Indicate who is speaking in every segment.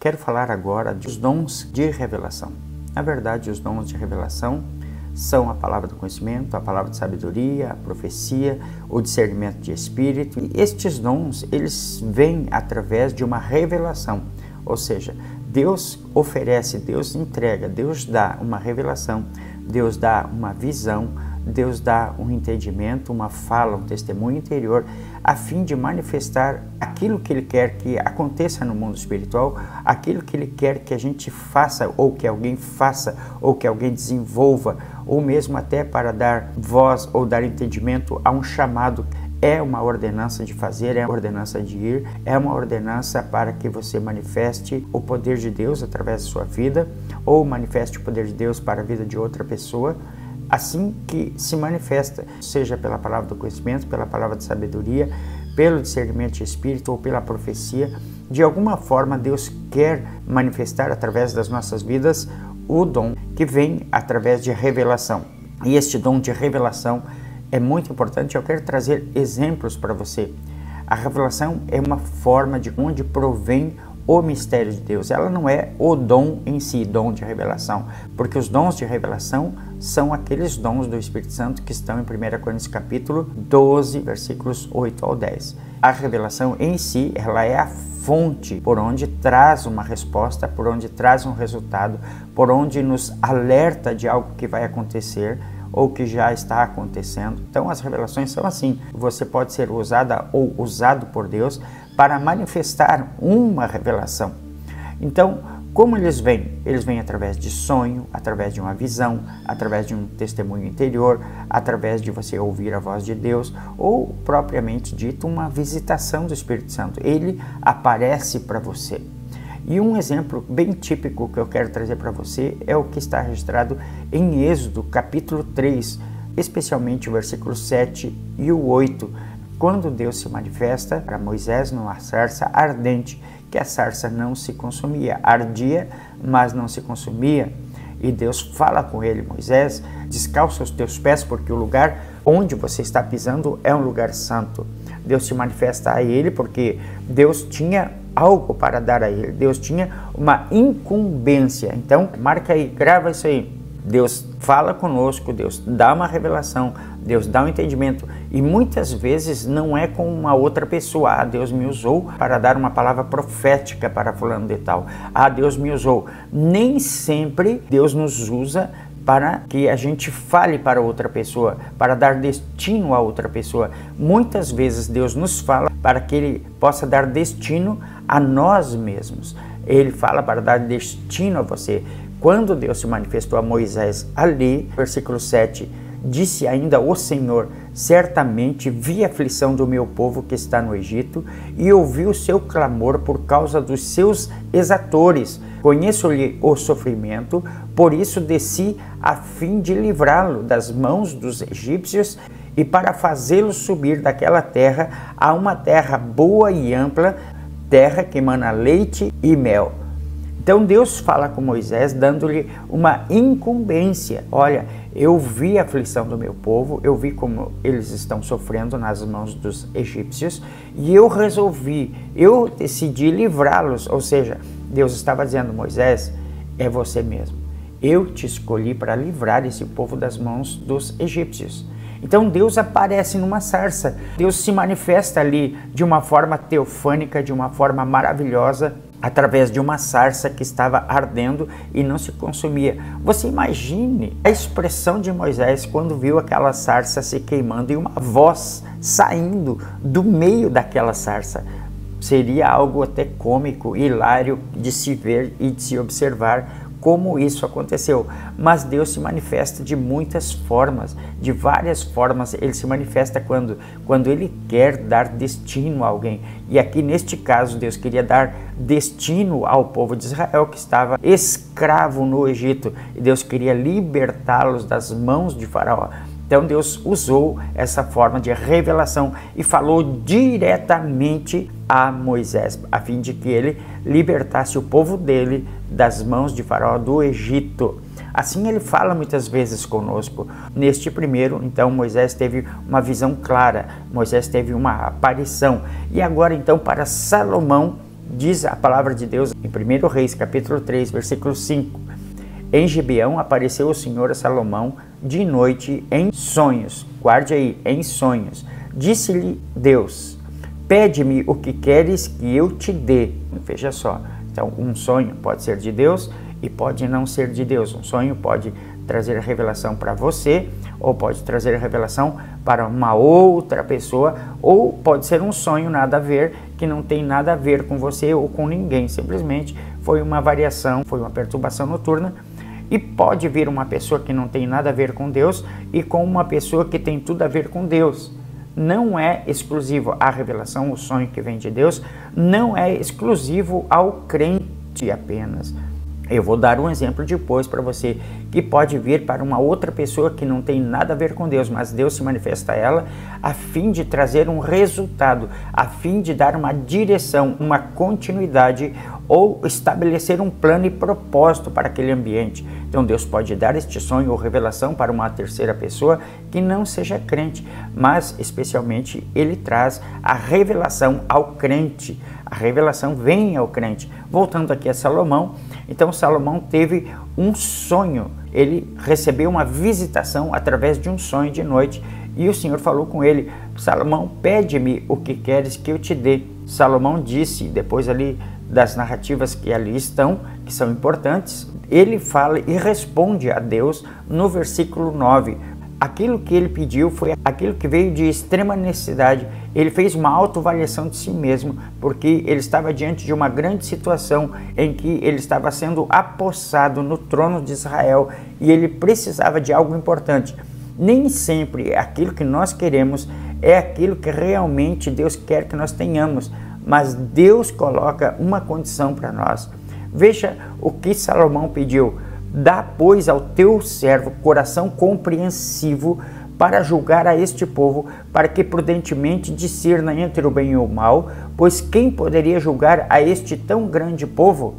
Speaker 1: Quero falar agora dos dons de revelação. Na verdade, os dons de revelação são a palavra do conhecimento, a palavra de sabedoria, a profecia, o discernimento de espírito. E estes dons, eles vêm através de uma revelação, ou seja, Deus oferece, Deus entrega, Deus dá uma revelação, Deus dá uma visão, Deus dá um entendimento, uma fala, um testemunho interior, a fim de manifestar aquilo que Ele quer que aconteça no mundo espiritual, aquilo que Ele quer que a gente faça, ou que alguém faça, ou que alguém desenvolva, ou mesmo até para dar voz ou dar entendimento a um chamado. É uma ordenança de fazer, é uma ordenança de ir, é uma ordenança para que você manifeste o poder de Deus através da sua vida, ou manifeste o poder de Deus para a vida de outra pessoa, assim que se manifesta, seja pela palavra do conhecimento, pela palavra de sabedoria, pelo discernimento de espírito ou pela profecia. De alguma forma Deus quer manifestar através das nossas vidas o dom que vem através de revelação. E este dom de revelação é muito importante. Eu quero trazer exemplos para você. A revelação é uma forma de onde provém o mistério de Deus. Ela não é o dom em si, dom de revelação, porque os dons de revelação são aqueles dons do Espírito Santo que estão em 1 Coríntios capítulo 12, versículos 8 ao 10. A revelação em si, ela é a fonte por onde traz uma resposta, por onde traz um resultado, por onde nos alerta de algo que vai acontecer ou que já está acontecendo. Então as revelações são assim. Você pode ser usada ou usado por Deus para manifestar uma revelação. Então, como eles vêm? Eles vêm através de sonho, através de uma visão, através de um testemunho interior, através de você ouvir a voz de Deus, ou propriamente dito, uma visitação do Espírito Santo. Ele aparece para você. E um exemplo bem típico que eu quero trazer para você é o que está registrado em Êxodo, capítulo 3, especialmente o versículo 7 e o 8, quando Deus se manifesta para Moisés numa sarça ardente, que a sarça não se consumia, ardia, mas não se consumia. E Deus fala com ele: Moisés, descalça os teus pés, porque o lugar onde você está pisando é um lugar santo. Deus se manifesta a ele porque Deus tinha algo para dar a ele, Deus tinha uma incumbência. Então, marca aí, grava isso aí. Deus fala conosco, Deus dá uma revelação, Deus dá um entendimento, e muitas vezes não é com uma outra pessoa. Ah, Deus me usou para dar uma palavra profética para fulano de tal. Ah, Deus me usou. Nem sempre Deus nos usa para que a gente fale para outra pessoa, para dar destino a outra pessoa. Muitas vezes Deus nos fala para que Ele possa dar destino a nós mesmos. Ele fala para dar destino a você. Quando Deus se manifestou a Moisés ali, versículo 7, disse ainda o Senhor: certamente vi a aflição do meu povo que está no Egito e ouvi o seu clamor por causa dos seus exatores. Conheço-lhe o sofrimento, por isso desci a fim de livrá-lo das mãos dos egípcios e para fazê-lo subir daquela terra a uma terra boa e ampla, terra que emana leite e mel. Então Deus fala com Moisés, dando-lhe uma incumbência. Olha, eu vi a aflição do meu povo, eu vi como eles estão sofrendo nas mãos dos egípcios, e eu decidi livrá-los. Ou seja, Deus estava dizendo: Moisés, é você mesmo. Eu te escolhi para livrar esse povo das mãos dos egípcios. Então Deus aparece numa sarça, Deus se manifesta ali de uma forma teofânica, de uma forma maravilhosa, através de uma sarça que estava ardendo e não se consumia. Você imagine a expressão de Moisés quando viu aquela sarça se queimando e uma voz saindo do meio daquela sarça. Seria algo até cômico, hilário de se ver e de se observar como isso aconteceu. Mas Deus se manifesta de muitas formas, de várias formas. Ele se manifesta quando Ele quer dar destino a alguém. E aqui neste caso Deus queria dar destino ao povo de Israel que estava escravo no Egito. E Deus queria libertá-los das mãos de Faraó. Então Deus usou essa forma de revelação e falou diretamente a Moisés, a fim de que ele libertasse o povo dele das mãos de Faraó do Egito. Assim ele fala muitas vezes conosco. Neste primeiro, então, Moisés teve uma visão clara, Moisés teve uma aparição. E agora, então, para Salomão, Diz a palavra de Deus em 1 Reis, capítulo 3, versículo 5. Em Gibeão apareceu o Senhor a Salomão de noite em sonhos. Guarde aí, em sonhos. Disse-lhe Deus: pede-me o que queres que eu te dê. Veja só, então um sonho pode ser de Deus e pode não ser de Deus. Um sonho pode trazer a revelação para você, ou pode trazer a revelação para uma outra pessoa, ou pode ser um sonho nada a ver, que não tem nada a ver com você ou com ninguém, simplesmente foi uma variação, foi uma perturbação noturna. E pode vir uma pessoa que não tem nada a ver com Deus e com uma pessoa que tem tudo a ver com Deus. Não é exclusivo à revelação, o sonho que vem de Deus, não é exclusivo ao crente apenas. Eu vou dar um exemplo depois para você, que pode vir para uma outra pessoa que não tem nada a ver com Deus, mas Deus se manifesta a ela a fim de trazer um resultado, a fim de dar uma direção, uma continuidade ou estabelecer um plano e propósito para aquele ambiente. Então Deus pode dar este sonho ou revelação para uma terceira pessoa que não seja crente, mas especialmente ele traz a revelação ao crente. A revelação vem ao crente. Voltando aqui a Salomão, então Salomão teve um sonho, ele recebeu uma visitação através de um sonho de noite e o Senhor falou com ele: Salomão, pede-me o que queres que eu te dê. Salomão disse, depois ali das narrativas que ali estão, que são importantes, ele fala e responde a Deus no versículo 9. Aquilo que ele pediu foi aquilo que veio de extrema necessidade. Ele fez uma autoavaliação de si mesmo, porque ele estava diante de uma grande situação em que ele estava sendo apossado no trono de Israel e ele precisava de algo importante. Nem sempre aquilo que nós queremos é aquilo que realmente Deus quer que nós tenhamos, mas Deus coloca uma condição para nós. Veja o que Salomão pediu: dá, pois, ao teu servo coração compreensivo para julgar a este povo, para que prudentemente discirna entre o bem e o mal, pois quem poderia julgar a este tão grande povo?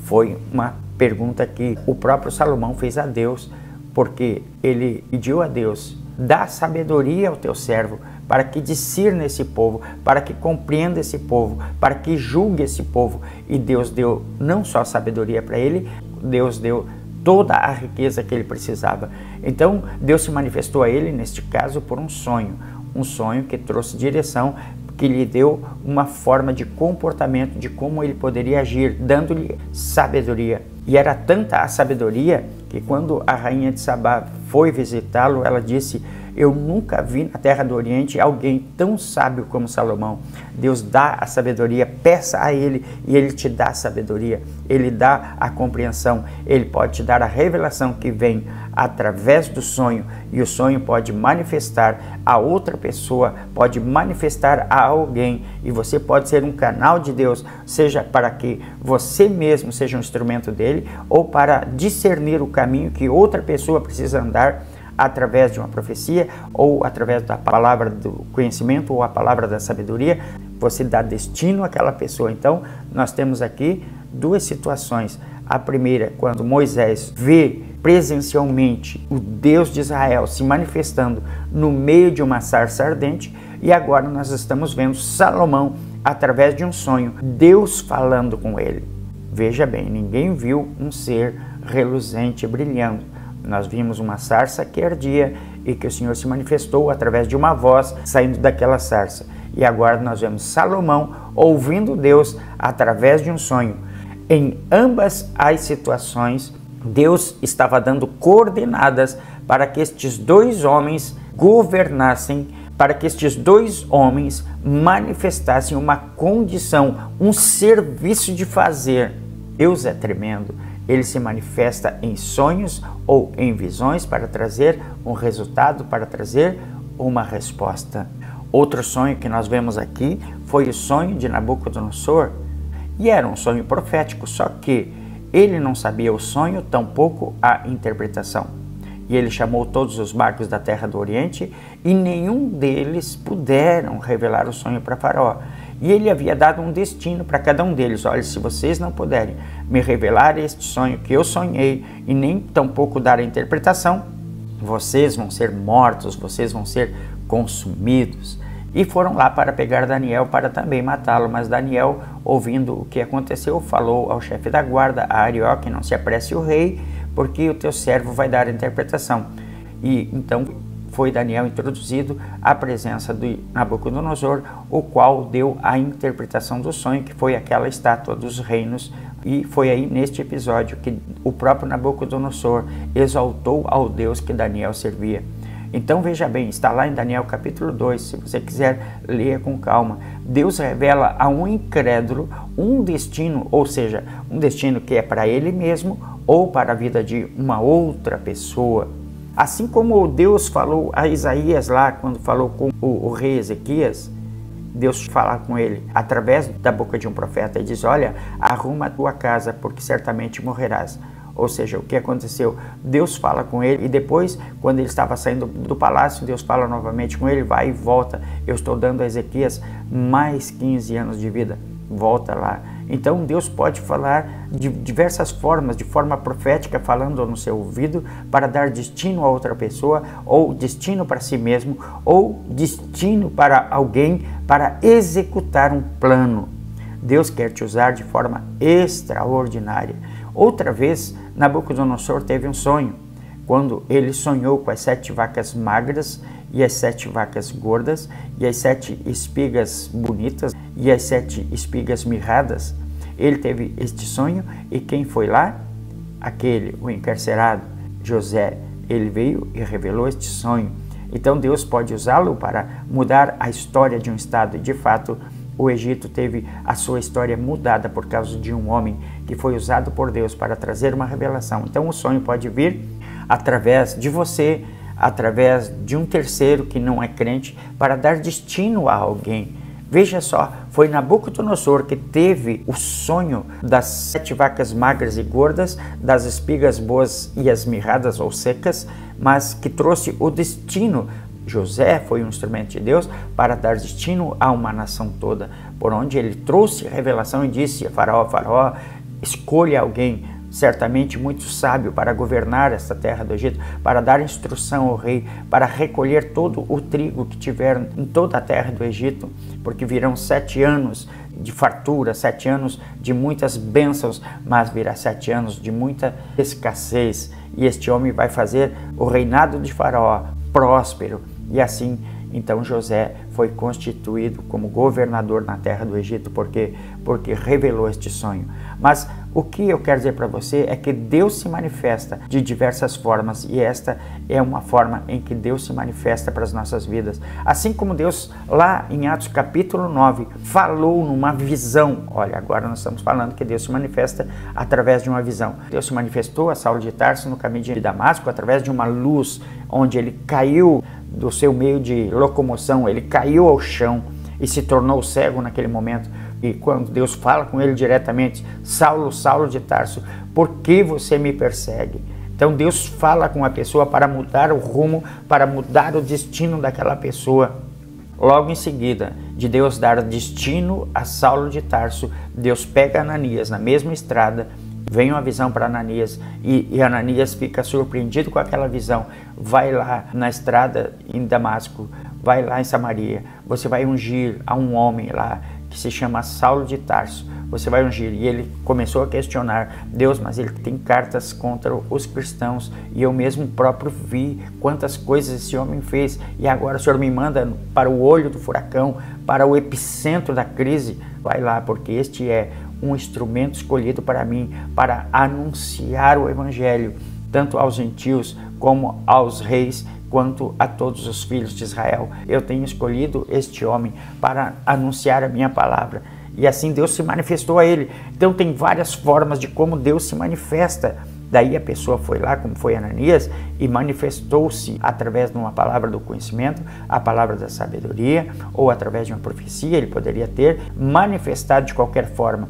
Speaker 1: Foi uma pergunta que o próprio Salomão fez a Deus, porque ele pediu a Deus: dá sabedoria ao teu servo, para que discirna esse povo, para que compreenda esse povo, para que julgue esse povo. E Deus deu não só sabedoria para ele, Deus deu toda a riqueza que ele precisava. Então Deus se manifestou a ele, neste caso, por um sonho que trouxe direção, que lhe deu uma forma de comportamento, de como ele poderia agir, dando-lhe sabedoria. E era tanta a sabedoria que quando a rainha de Sabá foi visitá-lo, ela disse: eu nunca vi na terra do Oriente alguém tão sábio como Salomão. Deus dá a sabedoria, peça a ele e ele te dá a sabedoria, ele dá a compreensão, ele pode te dar a revelação que vem através do sonho, e o sonho pode manifestar a outra pessoa, pode manifestar a alguém, e você pode ser um canal de Deus, seja para que você mesmo seja um instrumento dele, ou para discernir o caminho que outra pessoa precisa andar, através de uma profecia, ou através da palavra do conhecimento, ou a palavra da sabedoria. Você dá destino àquela pessoa. Então, nós temos aqui duas situações. A primeira, quando Moisés vê presencialmente o Deus de Israel se manifestando no meio de uma sarça ardente, e agora nós estamos vendo Salomão, através de um sonho, Deus falando com ele. Veja bem, ninguém viu um ser reluzente brilhando. Nós vimos uma sarça que ardia e que o Senhor se manifestou através de uma voz saindo daquela sarça. E agora nós vemos Salomão ouvindo Deus através de um sonho. Em ambas as situações, Deus estava dando coordenadas para que estes dois homens governassem, para que estes dois homens manifestassem uma condição, um serviço de fazer. Deus é tremendo. Ele se manifesta em sonhos ou em visões para trazer um resultado, para trazer uma resposta. Outro sonho que nós vemos aqui foi o sonho de Nabucodonosor, e era um sonho profético, só que ele não sabia o sonho, tampouco a interpretação. E ele chamou todos os magos da terra do Oriente e nenhum deles puderam revelar o sonho para Faraó. E ele havia dado um destino para cada um deles: olha, se vocês não puderem me revelar este sonho que eu sonhei e nem tampouco dar a interpretação, vocês vão ser mortos, vocês vão ser consumidos. e foram lá para pegar Daniel para também matá-lo. Mas Daniel, ouvindo o que aconteceu, falou ao chefe da guarda, a Arioque: não se apresse o rei, porque o teu servo vai dar a interpretação. E então foi Daniel introduzido à presença de Nabucodonosor, o qual deu a interpretação do sonho, que foi aquela estátua dos reinos. E foi aí neste episódio que o próprio Nabucodonosor exaltou ao Deus que Daniel servia. Então veja bem, está lá em Daniel capítulo 2, se você quiser ler com calma. Deus revela a um incrédulo um destino, ou seja, um destino que é para ele mesmo ou para a vida de uma outra pessoa. Assim como Deus falou a Isaías lá, quando falou com o rei Ezequias, Deus fala com ele através da boca de um profeta e diz: olha, arruma a tua casa, porque certamente morrerás. Ou seja, o que aconteceu? Deus fala com ele e depois, quando ele estava saindo do palácio, Deus fala novamente com ele: vai e volta, eu estou dando a Ezequias mais 15 anos de vida, volta lá. Então Deus pode falar de diversas formas, de forma profética, falando no seu ouvido para dar destino a outra pessoa, ou destino para si mesmo, ou destino para alguém, para executar um plano. Deus quer te usar de forma extraordinária. Outra vez, Nabucodonosor teve um sonho, quando ele sonhou com as 7 vacas magras e as 7 vacas gordas e as 7 espigas bonitas e as 7 espigas mirradas. Ele teve este sonho e quem foi lá? O encarcerado, José. Ele veio e revelou este sonho. Então Deus pode usá-lo para mudar a história de um estado. E de fato, o Egito teve a sua história mudada por causa de um homem que foi usado por Deus para trazer uma revelação. Então o sonho pode vir através de você, através de um terceiro que não é crente, para dar destino a alguém. Veja só, foi Nabucodonosor que teve o sonho das 7 vacas magras e gordas, das espigas boas e as mirradas ou secas, mas que trouxe o destino. José foi um instrumento de Deus para dar destino a uma nação toda, por onde ele trouxe revelação e disse a Faraó, escolha alguém certamente muito sábio para governar esta terra do Egito, para dar instrução ao rei, para recolher todo o trigo que tiver em toda a terra do Egito, porque virão 7 anos de fartura, 7 anos de muitas bênçãos, mas virá 7 anos de muita escassez, e este homem vai fazer o reinado de Faraó próspero. E assim, então José foi constituído como governador na terra do Egito, porque revelou este sonho. Mas o que eu quero dizer para você é que Deus se manifesta de diversas formas, e esta é uma forma em que Deus se manifesta para as nossas vidas. Assim como Deus, lá em Atos capítulo 9, falou numa visão. Olha, agora nós estamos falando que Deus se manifesta através de uma visão. Deus se manifestou a Saulo de Tarso no caminho de Damasco através de uma luz, onde ele caiu do seu meio de locomoção, ele caiu ao chão e se tornou cego naquele momento. E quando Deus fala com ele diretamente: Saulo, Saulo de Tarso, por que você me persegue? Então Deus fala com a pessoa para mudar o rumo, para mudar o destino daquela pessoa. Logo em seguida de Deus dar destino a Saulo de Tarso, Deus pega Ananias na mesma estrada. Vem uma visão para Ananias e Ananias fica surpreendido com aquela visão. Vai lá na estrada em Damasco, vai lá em Samaria, você vai ungir a um homem lá que se chama Saulo de Tarso. Você vai ungir. E ele começou a questionar: Deus, mas ele tem cartas contra os cristãos e eu mesmo próprio vi quantas coisas esse homem fez, e agora o Senhor me manda para o olho do furacão, para o epicentro da crise. Vai lá, porque este é um instrumento escolhido para mim, para anunciar o evangelho, tanto aos gentios como aos reis, quanto a todos os filhos de Israel. Eu tenho escolhido este homem para anunciar a minha palavra. E assim Deus se manifestou a ele. Então tem várias formas de como Deus se manifesta. Daí a pessoa foi lá, como foi Ananias, e manifestou-se através de uma palavra do conhecimento, a palavra da sabedoria, ou através de uma profecia. Ele poderia ter manifestado de qualquer forma.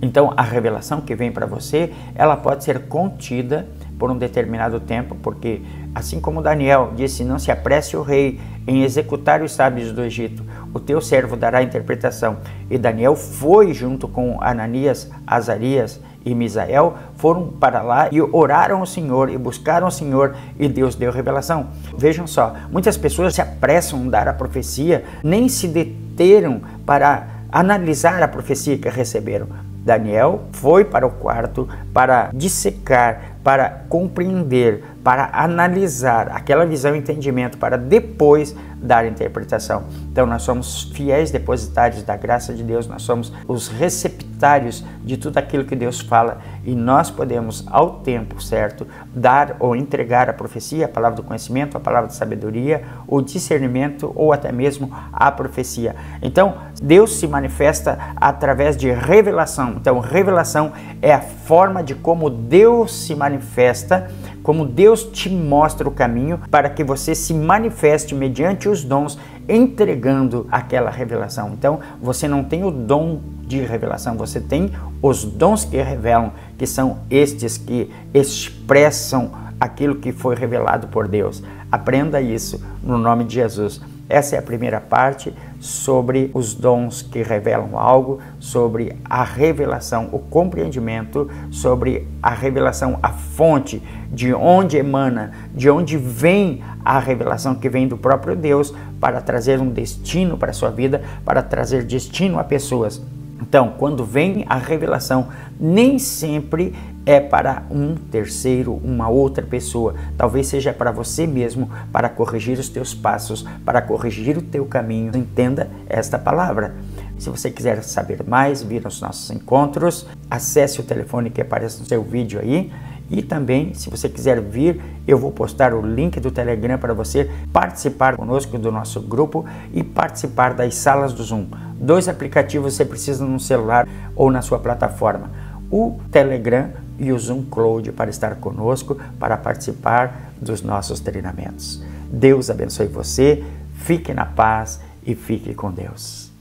Speaker 1: Então a revelação que vem para você, ela pode ser contida por um determinado tempo, porque assim como Daniel disse: não se apresse o rei em executar os sábios do Egito, o teu servo dará a interpretação. E Daniel foi junto com Ananias, Azarias e Misael foram para lá e oraram ao Senhor e buscaram o Senhor e Deus deu revelação. Vejam só, muitas pessoas se apressam a dar a profecia, nem se deteram para analisar a profecia que receberam. Daniel foi para o quarto para dissecar, para compreender, para analisar aquela visão e entendimento, para depois dar a interpretação. Então nós somos fiéis depositários da graça de Deus, nós somos os receptários de tudo aquilo que Deus fala e nós podemos, ao tempo certo, dar ou entregar a profecia, a palavra do conhecimento, a palavra de sabedoria, o discernimento ou até mesmo a profecia. Então Deus se manifesta através de revelação. Então revelação é a forma de como Deus se manifesta, como Deus te mostra o caminho para que você se manifeste mediante os dons, entregando aquela revelação. Então, você não tem o dom de revelação, você tem os dons que revelam, que são estes que expressam aquilo que foi revelado por Deus. Aprenda isso no nome de Jesus. Essa é a primeira parte sobre os dons que revelam algo, sobre a revelação, o compreendimento, sobre a revelação, a fonte, de onde emana, de onde vem a revelação que vem do próprio Deus para trazer um destino para a sua vida, para trazer destino a pessoas. Então, quando vem a revelação, nem sempre é para um terceiro, uma outra pessoa. Talvez seja para você mesmo, para corrigir os teus passos, para corrigir o teu caminho. Entenda esta palavra. Se você quiser saber mais, vir aos nossos encontros, acesse o telefone que aparece no seu vídeo aí. E também, se você quiser vir, eu vou postar o link do Telegram para você participar conosco do nosso grupo e participar das salas do Zoom. 2 aplicativos você precisa no celular ou na sua plataforma. O Telegram e o Zoom Cloud para estar conosco, para participar dos nossos treinamentos. Deus abençoe você, fique na paz e fique com Deus.